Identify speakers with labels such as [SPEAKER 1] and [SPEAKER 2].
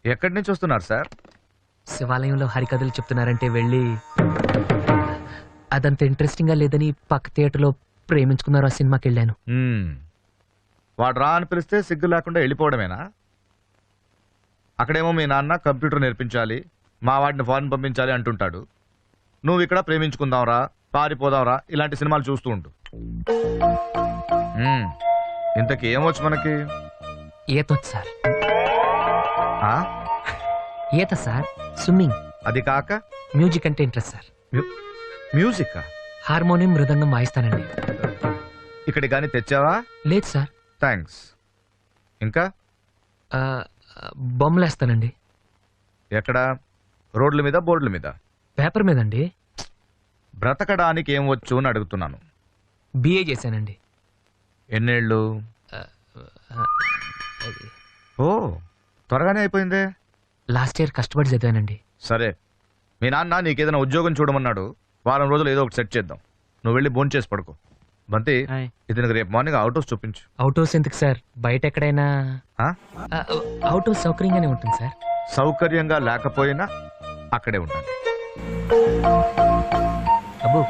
[SPEAKER 1] ఎక్కడి నుంచి వస్తున్నారు సార్?
[SPEAKER 2] శివాలయంలో హరికథలు చెప్తున్నారంటే వెళ్ళి అదంత ఇంట్రెస్టింగ్ గా లేదని పక్క థియేటర్లో ప్రేమించుకున్నారు ఆ సినిమాకి వెళ్ళాను.
[SPEAKER 1] వాడు రా అని పిలిస్తే సిగ్గు లేకుండా వెళ్ళిపోవడమేనా? అక్కడేమో మీ నాన్న కంప్యూటర్ నేర్పించాలి, మా వాడిని ఫారెన్ పంపించాలి అంటుంటాడు. నువ్వు ఇక్కడ ప్రేమించుకుందాంరా, పారిపోదాంరా ఇలాంటి సినిమాలు చూస్తూ ఉంటు. ఇంతకీ ఏమొచ్చు మనకి?
[SPEAKER 2] ఈతొచ్చు సార్.
[SPEAKER 1] ఆ?
[SPEAKER 2] ఈత సార్, స్విమ్మింగ్.
[SPEAKER 1] అది కాక
[SPEAKER 2] మ్యూజిక్ అంటే ఇంట్రెస్ట్ సార్.
[SPEAKER 1] మ్యూజిక్?
[SPEAKER 2] హార్మోనియం, మృదంగం వాయిస్తానండి.
[SPEAKER 1] ఇక్కడి కానీ తెచ్చావా?
[SPEAKER 2] లేదు సార్.
[SPEAKER 1] థ్యాంక్స్. ఇంకా
[SPEAKER 2] బొమ్మలేస్తానండి.
[SPEAKER 1] ఎక్కడ? రోడ్ల మీద, బోర్డుల మీద?
[SPEAKER 2] పేపర్ మీదండి.
[SPEAKER 1] బ్రతకడానికి ఏం వచ్చు అని అడుగుతున్నాను.
[SPEAKER 2] బిఏ చేశానండి.
[SPEAKER 1] ఎన్నేళ్ళు? ఓ, త్వరగానే అయిపోయిందే.
[SPEAKER 2] లాస్ట్ ఇయర్ కష్టపడి చదివానండి.
[SPEAKER 1] సరే, మీ నాన్న నీకేదైనా ఉద్యోగం చూడమన్నాడు. వారం రోజులు ఏదో ఒకటి సెట్ చేద్దాం. నువ్వు వెళ్ళి భోంచేసి చేసి పడుకో. బంతి, ఇది నాకు రేపు మార్నింగ్ అవుట్ హౌస్ చూపించు.
[SPEAKER 2] అవుట్ హౌస్ ఎందుకు సార్? బయట ఎక్కడైనా. అవుట్ హౌస్ సౌకర్యంగానే ఉంటుంది సార్.
[SPEAKER 1] సౌకర్యంగా లేకపోయినా అక్కడే ఉంటాను.
[SPEAKER 2] అబ్బో